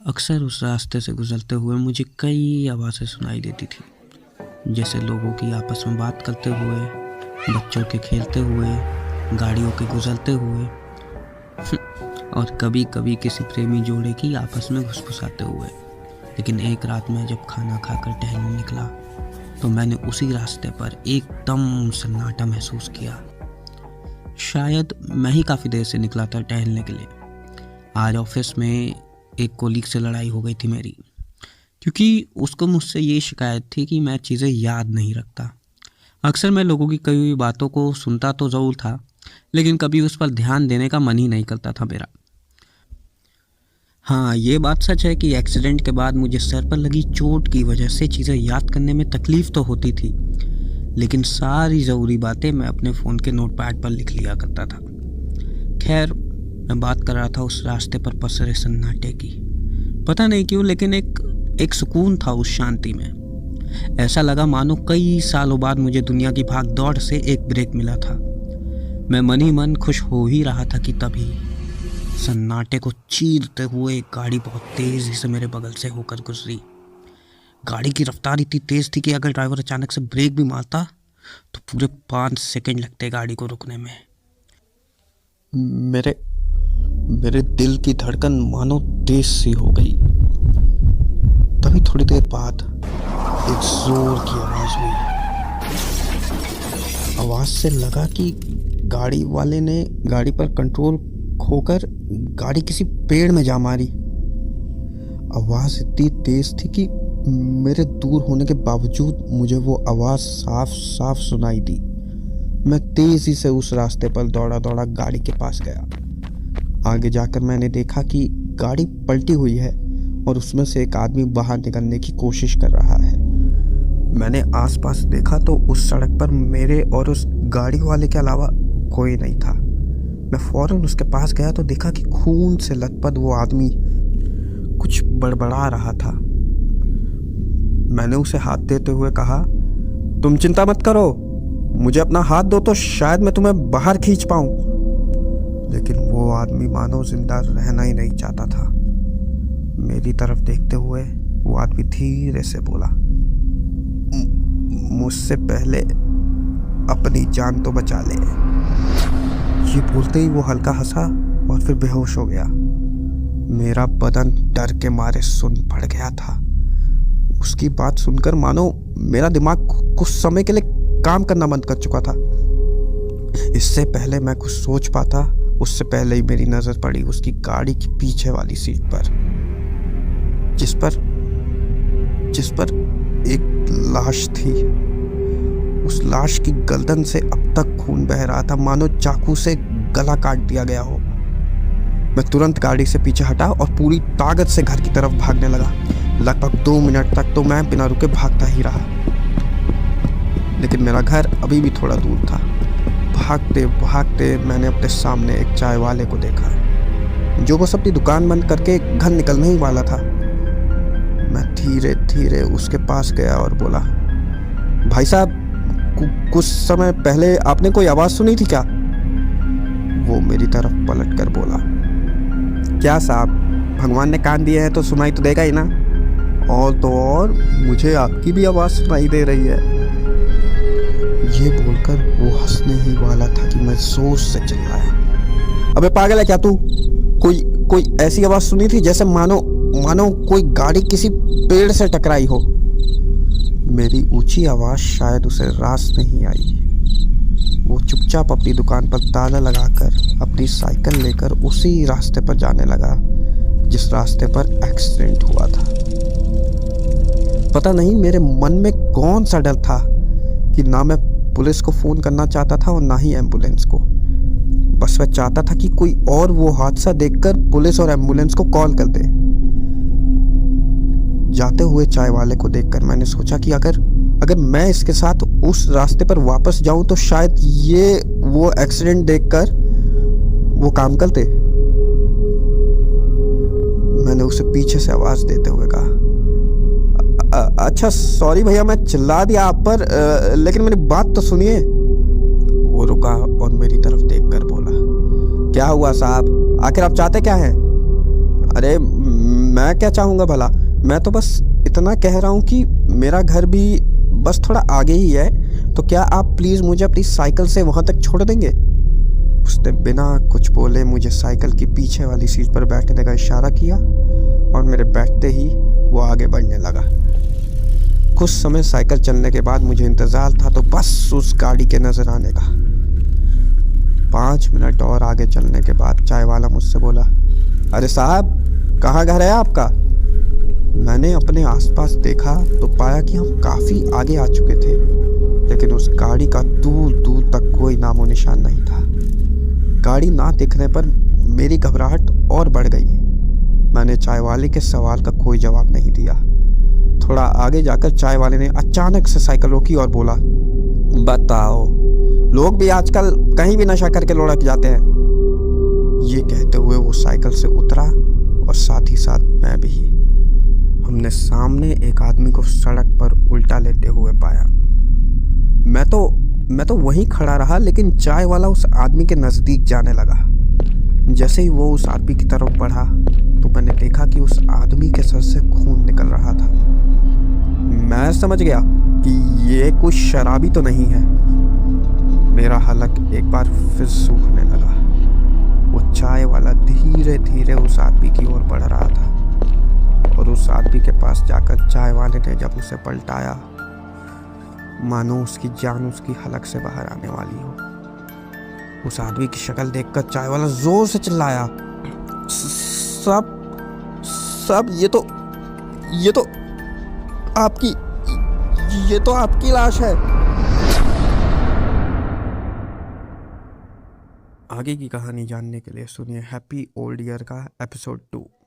अक्सर उस रास्ते से गुजरते हुए मुझे कई आवाज़ें सुनाई देती थी, जैसे लोगों की आपस में बात करते हुए, बच्चों के खेलते हुए, गाड़ियों के गुजरते हुए और कभी कभी किसी प्रेमी जोड़े की आपस में घुसघुसाते हुए। लेकिन एक रात में जब खाना खाकर टहलने निकला तो मैंने उसी रास्ते पर एकदम सन्नाटा महसूस किया। शायद मैं ही काफ़ी देर से निकला था टहलने के लिए। आज ऑफिस में एक कोलीग से लड़ाई हो गई थी मेरी, क्योंकि उसको मुझसे ये शिकायत थी कि मैं चीज़ें याद नहीं रखता। अक्सर मैं लोगों की कई हुई बातों को सुनता तो ज़रूर था, लेकिन कभी उस पर ध्यान देने का मन ही नहीं करता था मेरा। हाँ, ये बात सच है कि एक्सीडेंट के बाद मुझे सर पर लगी चोट की वजह से चीज़ें याद करने में तकलीफ़ तो होती थी, लेकिन सारी ज़रूरी बातें मैं अपने फ़ोन के नोटपैड पर लिख लिया करता था। खैर, मैं बात कर रहा था उस रास्ते पर पसरे सन्नाटे की। पता नहीं क्यों, लेकिन एक सुकून था उस शांति में। ऐसा लगा मानो कई सालों बाद मुझे दुनिया की भाग दौड़ से एक ब्रेक मिला था। मैं मन ही मन खुश हो ही रहा था कि तभी सन्नाटे को चीरते हुए एक गाड़ी बहुत तेज़ी से मेरे बगल से होकर गुजरी। गाड़ी की रफ्तार इतनी तेज़ थी कि अगर ड्राइवर अचानक से ब्रेक भी मारता तो पूरे 5 सेकंड लगते गाड़ी को रुकने में। मेरे दिल की धड़कन मानो तेज सी हो गई। तभी थोड़ी देर बाद एक जोर की आवाज हुई। आवाज से लगा कि गाड़ी वाले ने गाड़ी पर कंट्रोल खोकर गाड़ी किसी पेड़ में जा मारी। आवाज इतनी तेज थी कि मेरे दूर होने के बावजूद मुझे वो आवाज साफ साफ सुनाई दी। मैं तेजी से उस रास्ते पर दौड़ा दौड़ा गाड़ी के पास गया। आगे जाकर मैंने देखा कि गाड़ी पलटी हुई है और उसमें से एक आदमी बाहर निकलने की कोशिश कर रहा है। मैंने आसपास देखा तो उस सड़क पर मेरे और उस गाड़ी वाले के अलावा कोई नहीं था। मैं फौरन उसके पास गया तो देखा कि खून से लथपथ वो आदमी कुछ बड़बड़ा रहा था। मैंने उसे हाथ देते हुए कहा, तुम चिंता मत करो, मुझे अपना हाथ दो तो शायद मैं तुम्हें बाहर खींच पाऊं। लेकिन वो आदमी मानो जिंदा रहना ही नहीं चाहता था। मेरी तरफ देखते हुए वो आदमी धीरे से बोला, मुझसे पहले अपनी जान तो बचा ले। ये बोलते ही वो हल्का हंसा और फिर बेहोश हो गया। मेरा बदन डर के मारे सुन पड़ गया था। उसकी बात सुनकर मानो मेरा दिमाग कुछ समय के लिए काम करना बंद कर चुका था। इससे पहले मैं कुछ सोच पाता, उससे पहले ही मेरी नजर पड़ी उसकी गाड़ी की पीछे वाली सीट पर, जिस पर एक लाश थी। उस लाश की गर्दन से अब तक खून बह रहा था, मानो चाकू से गला काट दिया गया हो। मैं तुरंत गाड़ी से पीछे हटा और पूरी ताकत से घर की तरफ भागने लगा। लगभग 2 मिनट तक तो मैं बिना रुके भागता ही रहा, लेकिन मेरा घर अभी भी थोड़ा दूर था। भागते भागते मैंने अपने सामने एक चाय वाले को देखा, जो बस अपनी दुकान बंद करके घर निकलने ही वाला था। मैं धीरे धीरे उसके पास गया और बोला, भाई साहब, कुछ समय पहले आपने कोई आवाज़ सुनी थी क्या? वो मेरी तरफ पलट कर बोला, क्या साहब, भगवान ने कान दिए हैं तो सुनाई तो देगा ही ना। और तो और मुझे आपकी भी आवाज़ सुनाई दे रही है। ये बोलकर वो हंसने ही वाला था कि मैं जोर से चिल्लाया, अबे पागल है क्या तू? कोई ऐसी आवाज़ सुनी थी जैसे मानो कोई गाड़ी किसी पेड़ से टकराई हो। मेरी ऊंची आवाज़ शायद उसे रास नहीं आई। वो चुपचाप अपनी दुकान पर ताला लगाकर अपनी साइकिल लेकर उसी रास्ते पर जाने लगा जिस रास्ते पर एक्सीडेंट हुआ था। पता नहीं मेरे मन में कौन सा डर था कि ना मैं पुलिस को फ़ोन करना चाहता था और ना ही एम्बुलेंस को। बस मैं चाहता था कि कोई और वो हादसा देखकर पुलिस और एम्बुलेंस को कॉल कर दे। जाते हुए चाय वाले को देखकर मैंने सोचा कि अगर मैं इसके साथ उस रास्ते पर वापस जाऊं तो शायद ये वो एक्सीडेंट देखकर वो काम कर दे। मैंने उसे पीछे से आवाज़ देते हुए कहा, अच्छा सॉरी भैया, मैं चिल्ला दिया आप पर, लेकिन मेरी बात तो सुनिए। वो रुका और मेरी तरफ देखकर बोला, क्या हुआ साहब, आखिर आप चाहते क्या हैं? अरे मैं क्या चाहूँगा भला? मैं तो बस इतना कह रहा हूँ कि मेरा घर भी बस थोड़ा आगे ही है, तो क्या आप प्लीज़ मुझे अपनी साइकिल से वहाँ तक छोड़ देंगे? उसने बिना कुछ बोले मुझे साइकिल की पीछे वाली सीट पर बैठने का इशारा किया और मेरे बैठते ही वो आगे बढ़ने लगा। कुछ समय साइकिल चलने के बाद मुझे इंतज़ार था तो बस उस गाड़ी के नज़र आने का। 5 मिनट और आगे चलने के बाद चाय वाला मुझसे बोला, अरे साहब, कहाँ घर है आपका? मैंने अपने आसपास देखा तो पाया कि हम काफ़ी आगे आ चुके थे, लेकिन उस गाड़ी का दूर दूर तक कोई नामो निशान नहीं था। गाड़ी ना दिखने पर मेरी घबराहट और बढ़ गई। मैंने चाय वाले के सवाल का कोई जवाब नहीं दिया। थोड़ा आगे जाकर चाय वाले ने अचानक से साइकिल रोकी और बोला, बताओ, लोग भी आजकल कहीं भी नशा करके लुढ़क जाते हैं। ये कहते हुए वो साइकिल से उतरा और साथ ही साथ मैं भी। हमने सामने एक आदमी को सड़क पर उल्टा लेटे हुए पाया। मैं तो वहीं खड़ा रहा, लेकिन चाय वाला उस आदमी के नज़दीक जाने लगा। जैसे ही वो उस आदमी की तरफ बढ़ा तो मैंने देखा कि उस आदमी के सर से खून निकल रहा था। मैं समझ गया कि ये कुछ शराबी तो नहीं है। मेरा हलक एक बार फिर सूखने लगा। वो चाय वाला धीरे धीरे उस आदमी की ओर बढ़ रहा था और उस आदमी के पास जाकर चाय वाले ने जब उसे पलटाया, मानो उसकी जान उसकी हलक से बाहर आने वाली हो। उस आदमी की शक्ल देखकर चाय वाला जोर से चिल्लाया, सब ये तो आपकी लाश है। आगे की कहानी जानने के लिए सुनिए हैप्पी ओल्ड ईयर का एपिसोड 2।